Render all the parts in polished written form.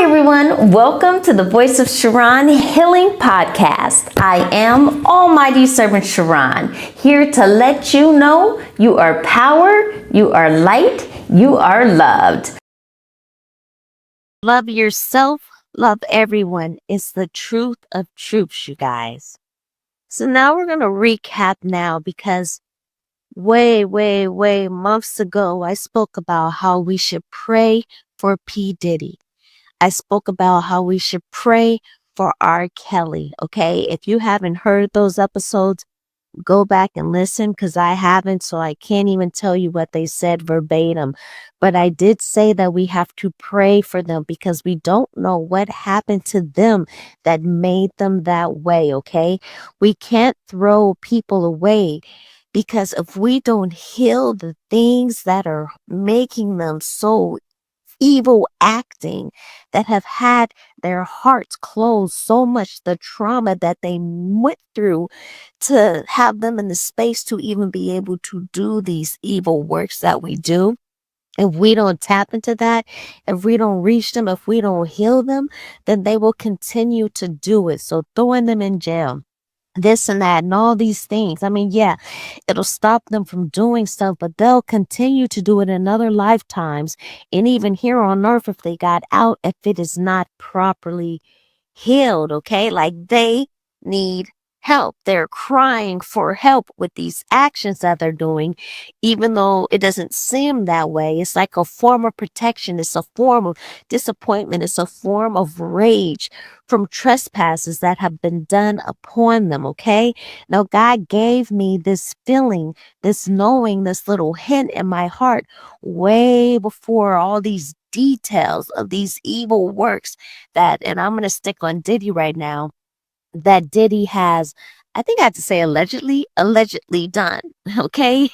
everyone, welcome to the Voice of Charon Healing Podcast. I am Almighty Servant Charon, here to let you know you are power, you are light, you are loved. Love yourself, love everyone. It's the truth of truths, you guys. So now we're going to recap now because way months ago, I spoke about how we should pray for P. Diddy. I spoke about how we should pray for R. Kelly. Okay. If you haven't heard those episodes, go back and listen because I haven't, so I can't even tell you what they said verbatim. But I did say that we have to pray for them because we don't know what happened to them that made them that way. Okay. We can't throw people away because if we don't heal the things that are making them so evil acting, that have had their hearts closed so much, the trauma that they went through to have them in the space to even be able to do these evil works that we do. If we don't tap into that, if we don't reach them, if we don't heal them, then they will continue to do it. So throwing them in jail, this and that and all these things. I mean, yeah, it'll stop them from doing stuff, but they'll continue to do it in other lifetimes. And even here on earth, if they got out, if it is not properly healed, okay? Like they need help. They're crying for help with these actions that they're doing, even though it doesn't seem that way. It's like a form of protection. It's a form of disappointment. It's a form of rage from trespasses that have been done upon them, okay? Now, God gave me this feeling, this knowing, this little hint in my heart way before all these details of these evil works that, and I'm going to stick on Diddy right now, that Diddy has, I think I have to say allegedly done. Okay.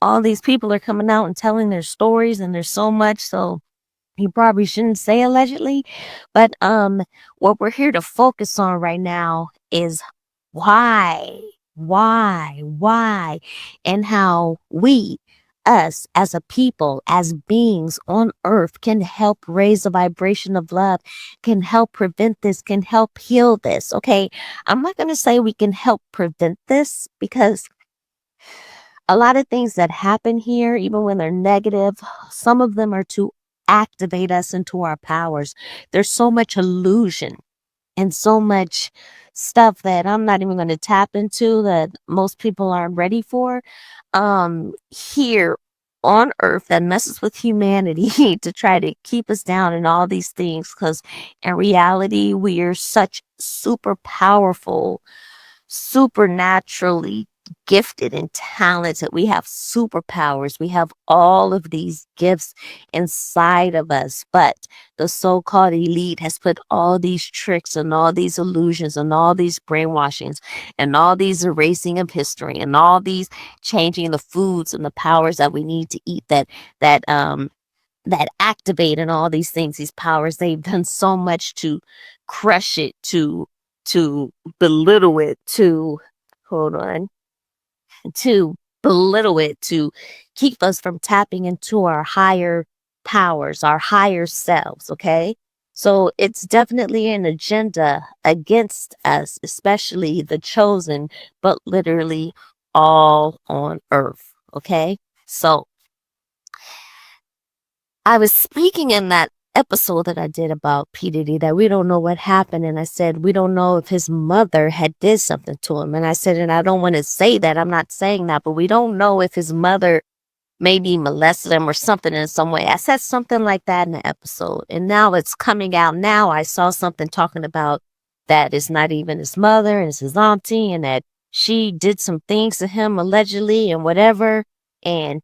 All these people are coming out and telling their stories, and there's so much. So you probably shouldn't say allegedly, but what we're here to focus on right now is why, and how we, us as a people, as beings on earth, can help raise the vibration of love, can help prevent this, can help heal this. Okay, I'm not going to say we can help prevent this because a lot of things that happen here, even when they're negative, some of them are to activate us into our powers. There's so much illusion and so much stuff that I'm not even going to tap into that most people aren't ready for here on earth that messes with humanity to try to keep us down and all these things, because in reality we are such super powerful, supernaturally gifted and talented. We have superpowers. We have all of these gifts inside of us. But the so-called elite has put all these tricks and all these illusions and all these brainwashings and all these erasing of history and all these changing the foods and the powers that we need to eat that activate and all these things, these powers. They've done so much to crush it, to belittle it, to hold on, to belittle it, to keep us from tapping into our higher powers, our higher selves. Okay. So it's definitely an agenda against us, especially the chosen, but literally all on earth. Okay. So I was speaking in that episode that I did about P. Diddy that we don't know what happened. And I said, we don't know if his mother had did something to him. And I said, and I don't want to say that. I'm not saying that, but we don't know if his mother maybe molested him or something in some way. I said something like that in the episode. And now it's coming out. Now I saw something talking about that it's not even his mother and it's his auntie, and that she did some things to him allegedly and whatever. And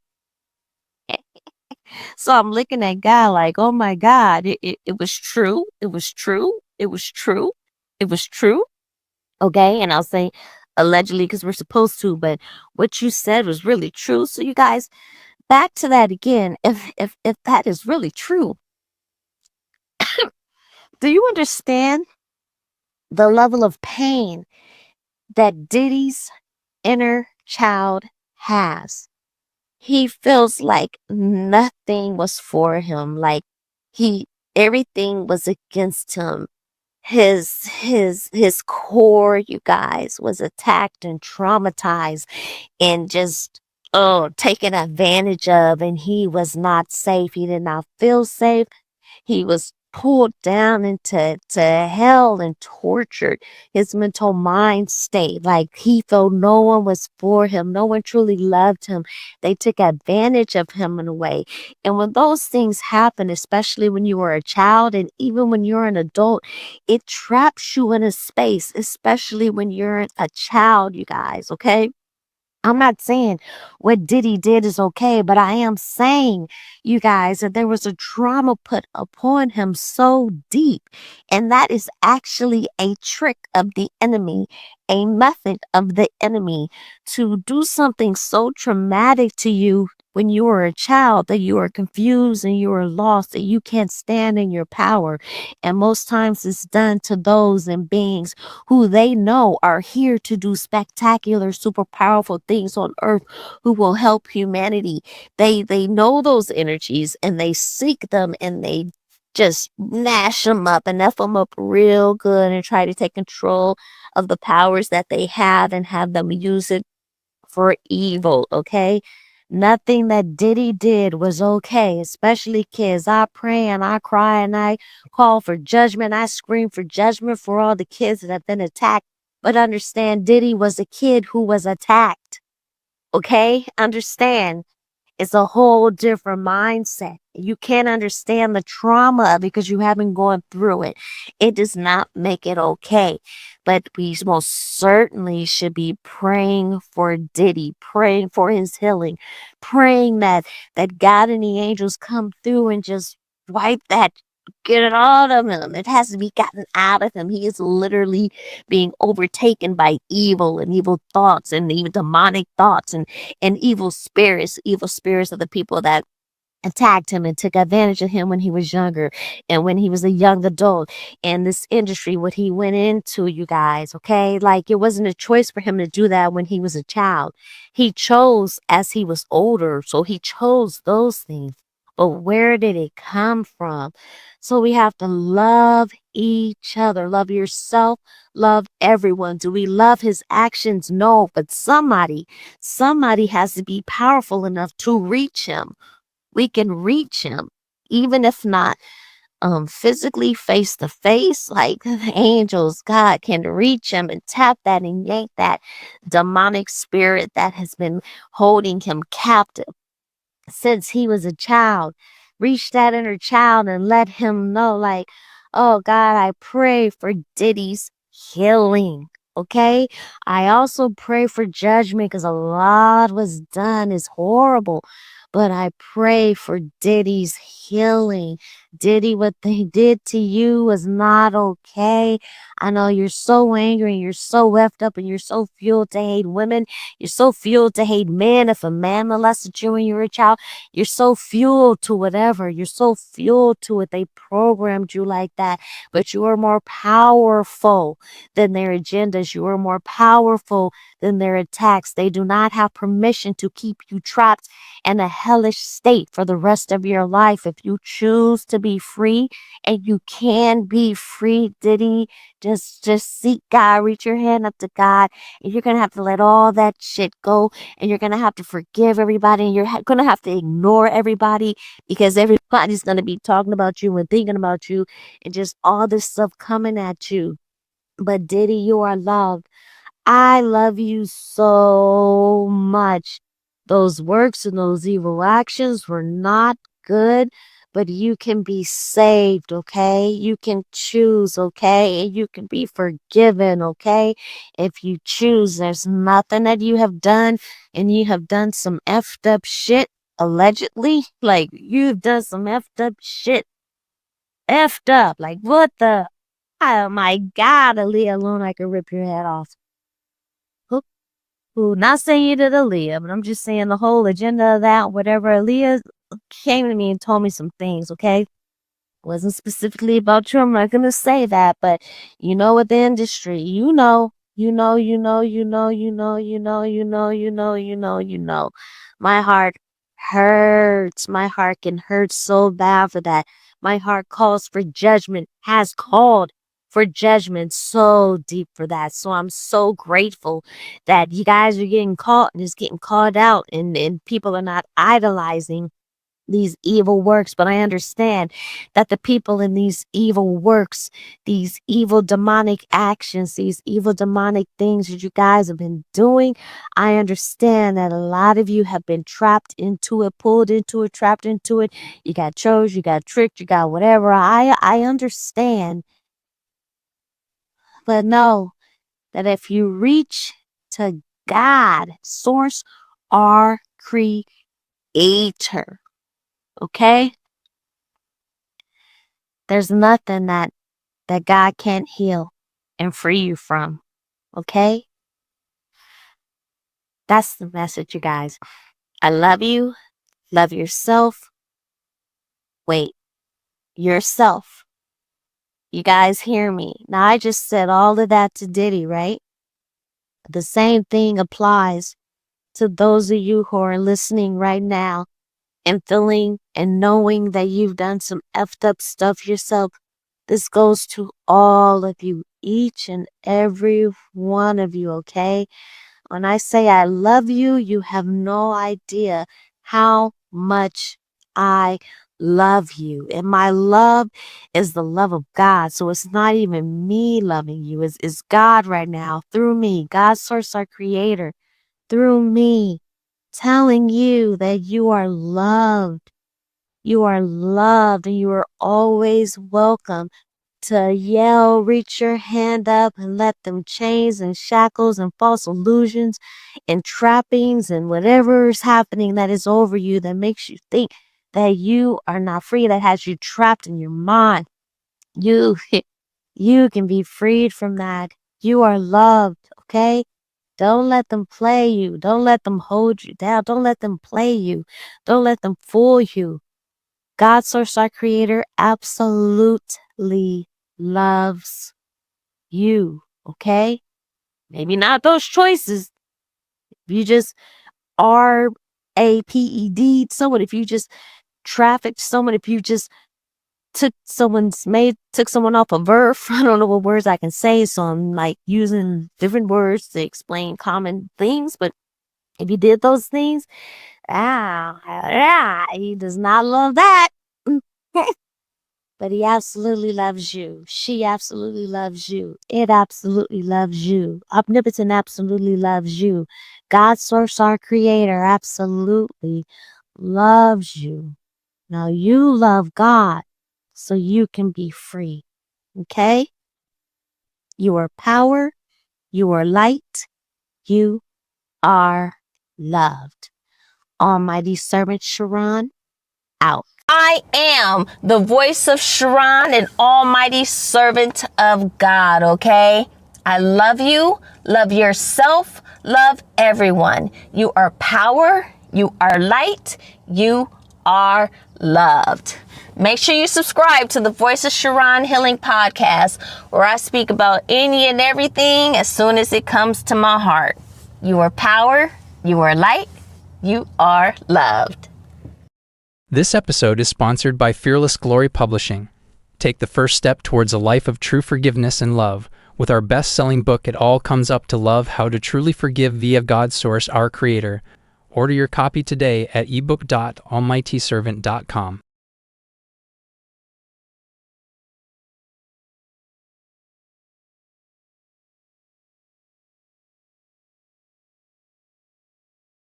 so I'm looking at God like, oh my God, it was true. It was true. It was true. It was true. Okay. And I'll say allegedly because we're supposed to, but what you said was really true. So you guys, back to that again. If that is really true, do you understand the level of pain that Diddy's inner child has? He feels like nothing was for him. Like he Everything was against him. His core, you guys, was attacked and traumatized and just taken advantage of, and he was not safe. He did not feel safe. He was pulled down into hell and tortured. His mental mind state, like he felt no one was for him. No one truly loved him. They took advantage of him in a way. And when those things happen, especially when you are a child and even when you're an adult, it traps you in a space, especially when you're a child, you guys, okay? I'm not saying what Diddy did is okay, but I am saying, you guys, that there was a trauma put upon him so deep. And that is actually a trick of the enemy, a method of the enemy to do something so traumatic to you when you were a child that you are confused and you are lost, that you can't stand in your power. And most times it's done to those and beings who they know are here to do spectacular, super powerful things on earth, who will help humanity. They know those energies and they seek them and they just mash them up and F them up real good and try to take control of the powers that they have and have them use it for evil, okay? Nothing that Diddy did was okay, especially kids. I pray and I cry and I call for judgment. I scream for judgment for all the kids that have been attacked. But understand, Diddy was a kid who was attacked, okay? Understand. It's a whole different mindset. You can't understand the trauma because you haven't gone through it. It does not make it okay. But we most certainly should be praying for Diddy, praying for his healing, praying that God and the angels come through and just wipe that, get it out of him. It has to be gotten out of him. He is literally being overtaken by evil and evil thoughts and even demonic thoughts and evil spirits of the people that attacked him and took advantage of him when he was younger and when he was a young adult. And this industry, what he went into, you guys, okay? Like, it wasn't a choice for him to do that when he was a child. He chose as he was older, so he chose those things. But where did it come from? So we have to love each other, love yourself, love everyone. Do we love his actions? No, but somebody has to be powerful enough to reach him. We can reach him, even if not physically face to face, like the angels. God can reach him and tap that and yank that demonic spirit that has been holding him captive since he was a child. Reach that inner child and let him know, like, oh God, I pray for Diddy's healing. Okay. I also pray for judgment because a lot was done is horrible. But I pray for Diddy's healing. Diddy, what they did to you was not okay. I know you're so angry and you're so effed up and you're so fueled to hate women. You're so fueled to hate men. If a man molested you when you were a child, you're so fueled to whatever. You're so fueled to it. They programmed you like that. But you are more powerful than their agendas. You are more powerful than their attacks. They do not have permission to keep you trapped in a hellish state for the rest of your life. If you choose to be free, and you can be free, Diddy, just seek God, reach your hand up to God, and you're gonna have to let all that shit go, and you're gonna have to forgive everybody, and you're gonna have to ignore everybody because everybody's gonna be talking about you and thinking about you, and just all this stuff coming at you. But Diddy, you are loved. I love you so much. Those works and those evil actions were not good, but you can be saved, okay? You can choose, okay? And you can be forgiven, okay? If you choose, there's nothing that you have done, and you have done some effed up shit, allegedly. Like, you've done some effed up shit. Effed up. Like, what the? Oh my God, Aaliyah alone, I could rip your head off. Who, not saying you did Aaliyah, but I'm just saying the whole agenda of that, whatever. Aaliyah came to me and told me some things, okay? Wasn't specifically about you. I'm not gonna say that, but you know, with the industry, you know. My heart hurts. My heart can hurt so bad for that. My heart calls for judgment, has called for judgment so deep for that. So I'm so grateful that you guys are getting caught and it's getting called out, and people are not idolizing these evil works. But I understand that the people in these evil works, these evil demonic actions, these evil demonic things that you guys have been doing, I understand that a lot of you have been trapped into it, pulled into it, trapped into it. You got chose, you got tricked, you got whatever. I understand. But know that if you reach to God, source, our creator, okay? There's nothing that God can't heal and free you from. Okay? That's the message, you guys. I love you. Love yourself. Wait, yourself. You guys hear me? Now, I just said all of that to Diddy, right? The same thing applies to those of you who are listening right now and feeling and knowing that you've done some effed up stuff yourself. This goes to all of you, each and every one of you, okay? When I say I love you, you have no idea how much I love you. And my love is the love of God. So it's not even me loving you. It's God right now through me. God, source, our creator, through me, telling you that you are loved. You are loved and you are always welcome to yell, reach your hand up and let them chains and shackles and false illusions and trappings and whatever is happening that is over you that makes you think that you are not free, that has you trapped in your mind. You can be freed from that. You are loved, okay? Don't let them play you. Don't let them hold you down. Don't let them play you. Don't let them fool you. God, source, our creator, absolutely loves you, okay? Maybe not those choices. If you just raped someone, if you just trafficked someone, if you just took someone off a verb, I don't know what words I can say, so I'm like using different words to explain common things, but if you did those things, he does not love that. But he absolutely loves you. She absolutely loves you. It absolutely loves you. Omnipotent absolutely loves you. God, source, our creator, absolutely loves you. Now you love God so you can be free. Okay? You are power. You are light. You are loved. Almighty servant Charon, out. I am the voice of Charon, an almighty servant of God, okay? I love you, love yourself, love everyone. You are power, you are light, you are loved. Make sure you subscribe to the Voice of Charon Healing Podcast, where I speak about any and everything as soon as it comes to my heart. You are power, you are light, you are loved. This episode is sponsored by Fearless Glory Publishing. Take the first step towards a life of true forgiveness and love with our best-selling book, It All Comes Up to Love, How to Truly Forgive via God's Source, Our Creator. Order your copy today at ebook.almightyservant.com.